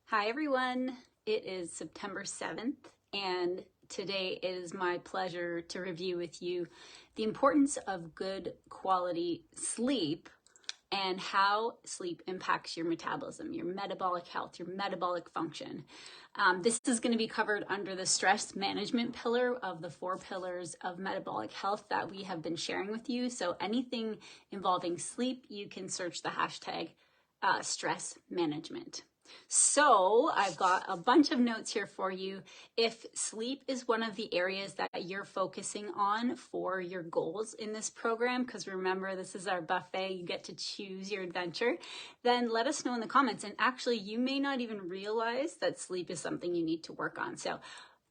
Hi everyone, it is September 7th and today it is my pleasure to review with you the importance of good quality sleep and how sleep impacts your metabolism, your metabolic health, your metabolic function. This is going to be covered under the stress management pillar of the 4 pillars of metabolic health that we have been sharing with you. So anything involving sleep, you can search the hashtag stress management. So I've got a bunch of notes here for you. If sleep is one of the areas that you're focusing on for your goals in this program, because remember, this is our buffet, you get to choose your adventure, then let us know in the comments. And actually, you may not even realize that sleep is something you need to work on. So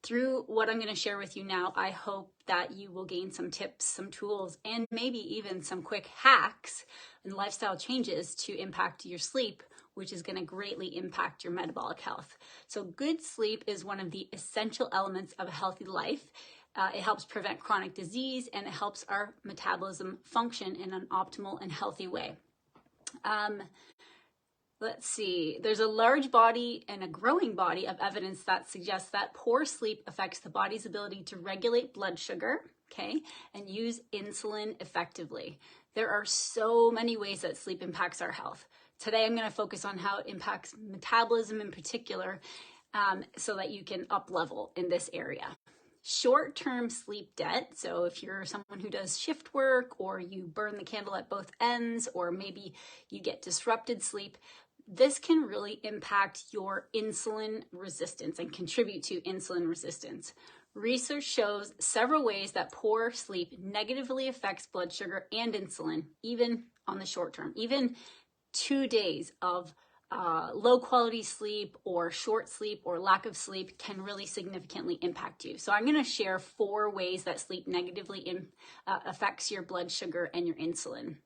through what I'm going to share with you now, I hope that you will gain some tips, some tools, and maybe even some quick hacks and lifestyle changes to impact your sleep, which is going to greatly impact your metabolic health. So good sleep is one of the essential elements of a healthy life. It helps prevent chronic disease and it helps our metabolism function in an optimal and healthy way. Let's see, there's a large body and a growing body of evidence that suggests that poor sleep affects the body's ability to regulate blood sugar, okay, and use insulin effectively. There are so many ways that sleep impacts our health. Today, I'm going to focus on how it impacts metabolism in particular, so that you can up level in this area. Short-term sleep debt, so if you're someone who does shift work or you burn the candle at both ends, or maybe you get disrupted sleep, this can really impact your insulin resistance and contribute to insulin resistance. Research shows several ways that poor sleep negatively affects blood sugar and insulin, even on the short term. Even 2 days of low quality sleep or short sleep or lack of sleep can really significantly impact you. So I'm going to share 4 ways that sleep negatively affects your blood sugar and your insulin.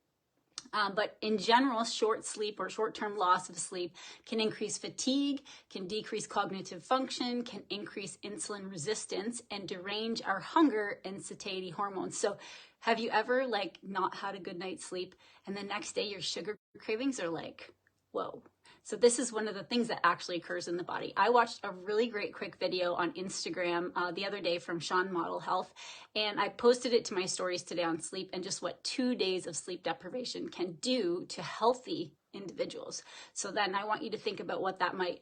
But in general, short sleep or short-term loss of sleep can increase fatigue, can decrease cognitive function, can increase insulin resistance, and derange our hunger and satiety hormones. So have you ever not had a good night's sleep and the next day your sugar cravings are like, whoa. So this is one of the things that actually occurs in the body. I watched a really great quick video on Instagram the other day from Sean Model Health, and I posted it to my stories today on sleep and just what 2 days of sleep deprivation can do to healthy individuals. So then I want you to think about what that might,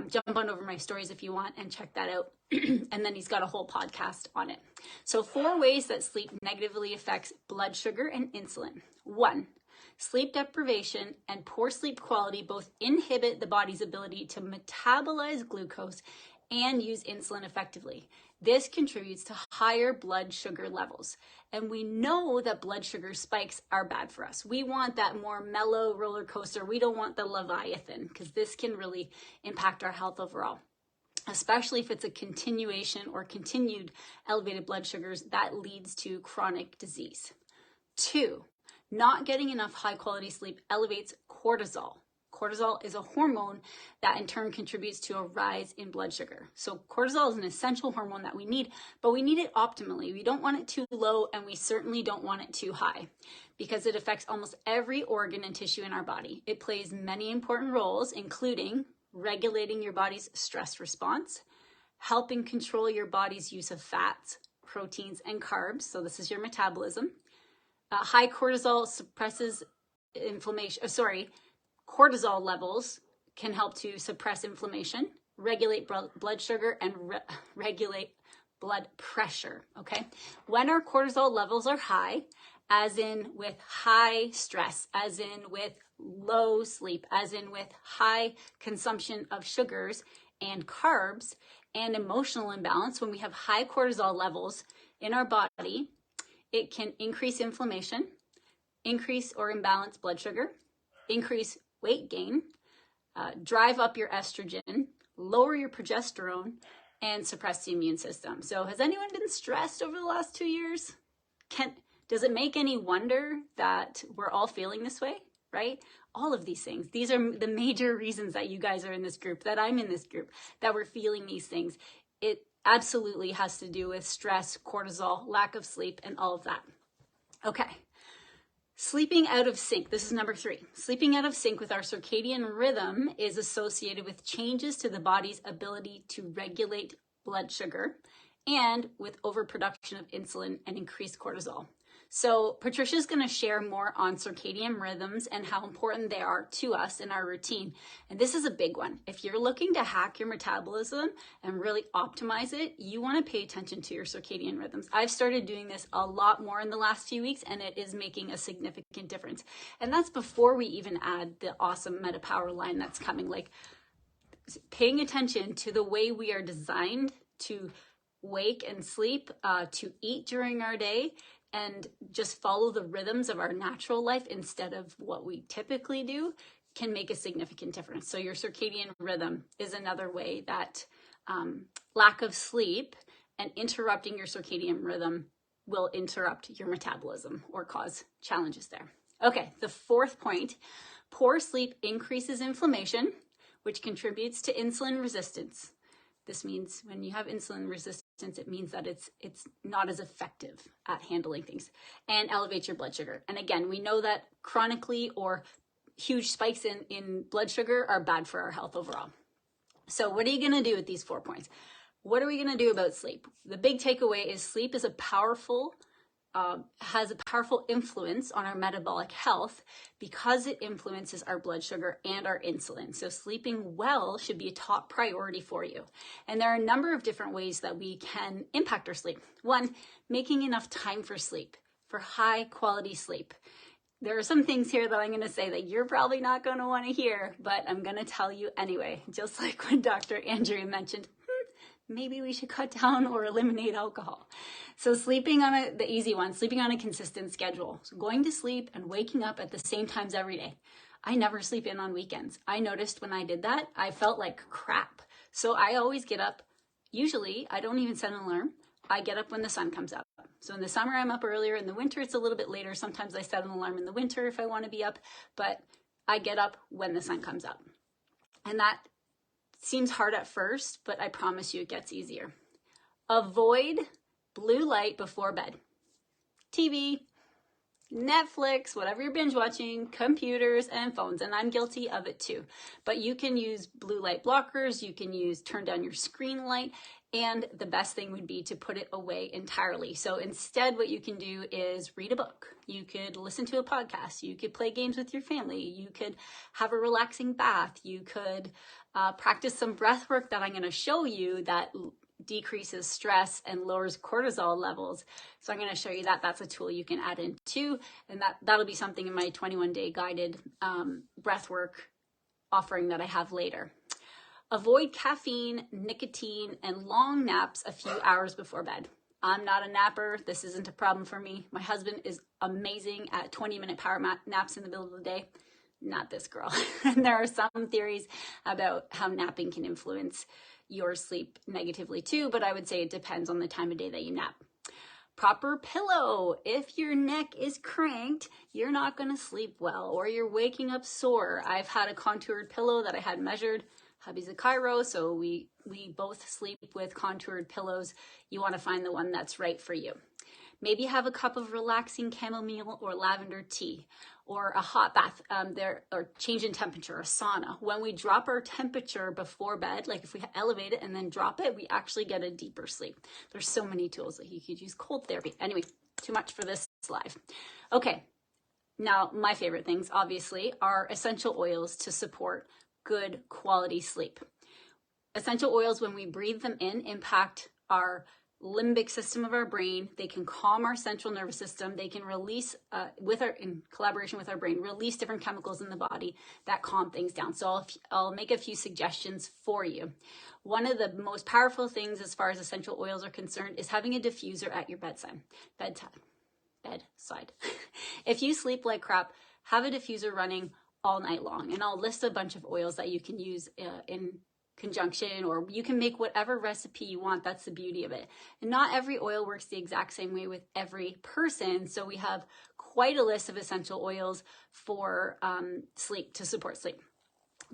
jump on over my stories if you want and check that out. And then he's got a whole podcast on it. So 4 ways that sleep negatively affects blood sugar and insulin. 1, sleep deprivation and poor sleep quality both inhibit the body's ability to metabolize glucose and use insulin effectively. This contributes to higher blood sugar levels. And we know that blood sugar spikes are bad for us. We want that more mellow roller coaster. We don't want the Leviathan, because this can really impact our health overall, especially if it's a continuation or continued elevated blood sugars that leads to chronic disease. 2, not getting enough high quality sleep elevates cortisol. Cortisol is a hormone that in turn contributes to a rise in blood sugar. So cortisol is an essential hormone that we need, but we need it optimally. We don't want it too low, and we certainly don't want it too high, because it affects almost every organ and tissue in our body. It plays many important roles, including regulating your body's stress response, helping control your body's use of fats, proteins, and carbs. So this is your metabolism. High cortisol suppresses inflammation. Cortisol levels can help to suppress inflammation, regulate blood sugar, and regulate blood pressure, okay? When our cortisol levels are high, as in with high stress, as in with low sleep, as in with high consumption of sugars and carbs, and emotional imbalance, when we have high cortisol levels in our body, it can increase inflammation, increase or imbalance blood sugar, increase weight gain, drive up your estrogen, lower your progesterone, and suppress the immune system. So has anyone been stressed over the last 2 years? Does it make any wonder that we're all feeling this way, right? All of these things. These are the major reasons that you guys are in this group, that I'm in this group, that we're feeling these things. It absolutely has to do with stress, cortisol, lack of sleep, and all of that. Okay. Sleeping out of sync. This is number 3. Sleeping out of sync with our circadian rhythm is associated with changes to the body's ability to regulate blood sugar and with overproduction of insulin and increased cortisol. So Patricia's going to share more on circadian rhythms and how important they are to us in our routine. And this is a big one. If you're looking to hack your metabolism and really optimize it, you want to pay attention to your circadian rhythms. I've started doing this a lot more in the last few weeks, and it is making a significant difference. And that's before we even add the awesome MetaPower line that's coming. Like paying attention to the way we are designed to wake and sleep, to eat during our day, and just follow the rhythms of our natural life instead of what we typically do can make a significant difference. So your circadian rhythm is another way that lack of sleep and interrupting your circadian rhythm will interrupt your metabolism or cause challenges there. Okay, the 4th point, poor sleep increases inflammation, which contributes to insulin resistance. This means when you have insulin resistance, it means that it's not as effective at handling things, and elevates your blood sugar. And again, we know that chronically or huge spikes in blood sugar are bad for our health overall. So what are you going to do with these 4 points? What are we going to do about sleep? The big takeaway is sleep is has a powerful influence on our metabolic health because it influences our blood sugar and our insulin. So sleeping well should be a top priority for you. And there are a number of different ways that we can impact our sleep. 1, making enough time for sleep, for high quality sleep. There are some things here that I'm going to say that you're probably not going to want to hear, but I'm going to tell you anyway, just like when Dr. Andrea mentioned, maybe we should cut down or eliminate alcohol. So sleeping on the easy one, sleeping on a consistent schedule. So going to sleep and waking up at the same times every day. I never sleep in on weekends. I noticed when I did that, I felt like crap. So I always get up. Usually, I don't even set an alarm. I get up when the sun comes up. So in the summer, I'm up earlier. In the winter, it's a little bit later. Sometimes I set an alarm in the winter if I want to be up, but I get up when the sun comes up. And that seems hard at first, but I promise you it gets easier. Avoid blue light before bed. TV, Netflix, whatever you're binge watching, computers and phones, and I'm guilty of it too. But you can use blue light blockers, you can turn down your screen light, and the best thing would be to put it away entirely. So instead, what you can do is read a book. You could listen to a podcast. You could play games with your family. You could have a relaxing bath. You could practice some breath work that I'm going to show you that decreases stress and lowers cortisol levels. So I'm going to show you that. That's a tool you can add in too. And that'll be something in my 21-day guided breath work offering that I have later. Avoid caffeine, nicotine, and long naps a few hours before bed. I'm not a napper. This isn't a problem for me. My husband is amazing at 20-minute power naps in the middle of the day. Not this girl. And there are some theories about how napping can influence your sleep negatively too, but I would say it depends on the time of day that you nap. Proper pillow. If your neck is cranked, you're not going to sleep well, or you're waking up sore. I've had a contoured pillow that I had measured. Hubby's a chiro, so we both sleep with contoured pillows. You want to find the one that's right for you. Maybe have a cup of relaxing chamomile or lavender tea, or a hot bath, or change in temperature, a sauna. When we drop our temperature before bed, like if we elevate it and then drop it, we actually get a deeper sleep. There's so many tools that you could use. Cold therapy. Anyway, too much for this live. Okay, now my favorite things, obviously, are essential oils to support good quality sleep. Essential oils, when we breathe them in, impact our limbic system of our brain. They can calm our central nervous system. They can release, in collaboration with our brain, release different chemicals in the body that calm things down. So I'll make a few suggestions for you. One of the most powerful things as far as essential oils are concerned is having a diffuser at your bedside. If you sleep like crap, have a diffuser running all night long. And I'll list a bunch of oils that you can use in conjunction, or you can make whatever recipe you want. That's the beauty of it. And not every oil works the exact same way with every person. So we have quite a list of essential oils for sleep, to support sleep.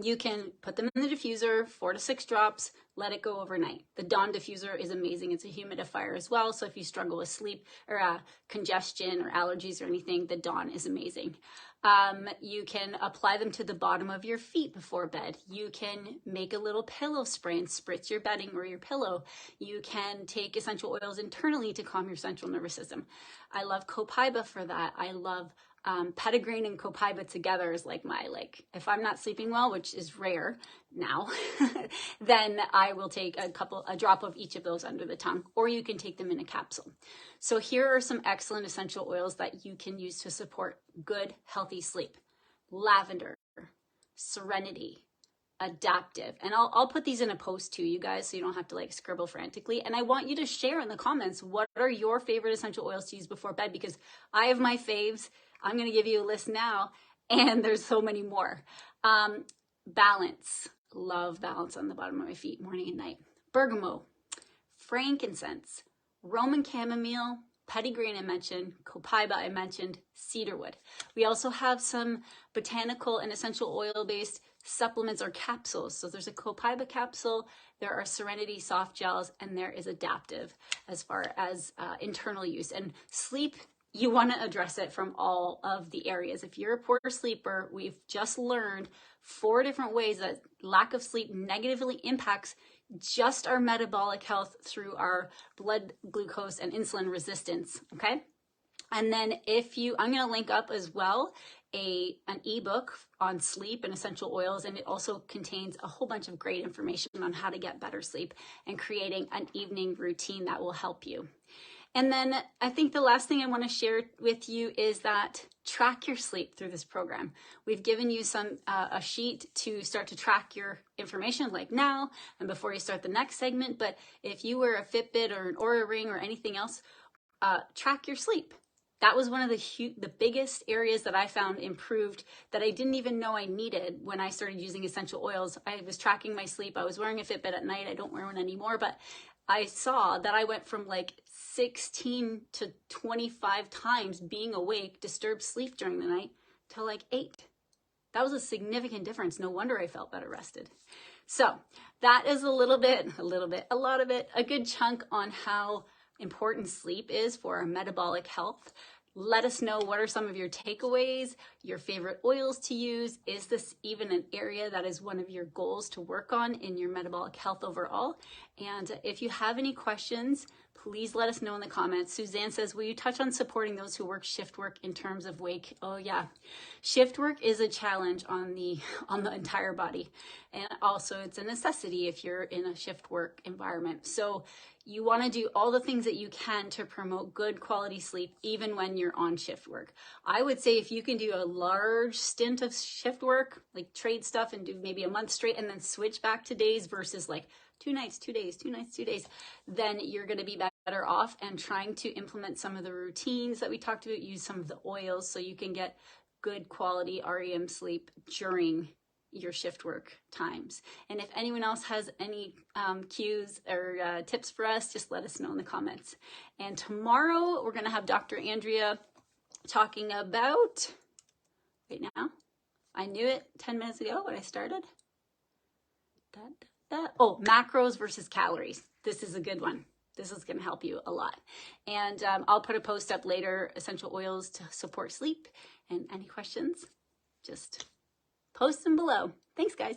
You can put them in the diffuser, 4 to 6 drops, let it go overnight. The Dawn diffuser is amazing. It's a humidifier as well. So if you struggle with sleep or congestion or allergies or anything, the Dawn is amazing. You can apply them to the bottom of your feet before bed. You can make a little pillow spray and spritz your bedding or your pillow. You can take essential oils internally to calm your central nervous system. I love copaiba for that. I love petitgreen and copaiba together is like if I'm not sleeping well, which is rare now, then I will take a drop of each of those under the tongue, or you can take them in a capsule. So here are some excellent essential oils that you can use to support good, healthy sleep. Lavender, serenity, adaptive. And I'll put these in a post too, you guys, so you don't have to scribble frantically. And I want you to share in the comments, what are your favorite essential oils to use before bed? Because I have my faves. I'm going to give you a list now, and there's so many more. Balance. Love balance on the bottom of my feet, morning and night. Bergamot, frankincense, Roman chamomile, petitgreen I mentioned, copaiba I mentioned, cedarwood. We also have some botanical and essential oil-based supplements or capsules. So there's a copaiba capsule, there are serenity soft gels, and there is adaptive as far as internal use. And sleep, you want to address it from all of the areas. If you're a poor sleeper, we've just learned 4 different ways that lack of sleep negatively impacts just our metabolic health through our blood glucose and insulin resistance, okay? And then I'm going to link up as well an ebook on sleep and essential oils, and it also contains a whole bunch of great information on how to get better sleep and creating an evening routine that will help you. And then I think the last thing I want to share with you is that track your sleep through this program. We've given you a sheet to start to track your information like now and before you start the next segment. But if you wear a Fitbit or an Oura Ring or anything else, track your sleep. That was one of the biggest areas that I found improved that I didn't even know I needed when I started using essential oils. I was tracking my sleep. I was wearing a Fitbit at night. I don't wear one anymore, but I saw that I went from 16 to 25 times being awake, disturbed sleep during the night, to 8. That was a significant difference. No wonder I felt better rested. So that is a lot of it, a good chunk on how important sleep is for our metabolic health. Let us know, what are some of your takeaways, your favorite oils to use? Is this even an area that is one of your goals to work on in your metabolic health overall? And if you have any questions, please let us know in the comments. Suzanne says, will you touch on supporting those who work shift work in terms of wake? Oh yeah, shift work is a challenge on the entire body. And also it's a necessity if you're in a shift work environment. So you want to do all the things that you can to promote good quality sleep, even when you're on shift work. I would say if you can do a large stint of shift work, trade stuff and do maybe a month straight and then switch back to days versus 2 nights, 2 days, 2 nights, 2 days, then you're going to be better off, and trying to implement some of the routines that we talked about, use some of the oils so you can get good quality REM sleep during your shift work times. And if anyone else has any cues or tips for us, just let us know in the comments. And tomorrow we're going to have Dr. Andrea talking about, wait now, I knew it 10 minutes ago when I started. Oh, macros versus calories. This is a good one. This is going to help you a lot. And I'll put a post up later, essential oils to support sleep. And any questions, just post them below. Thanks, guys.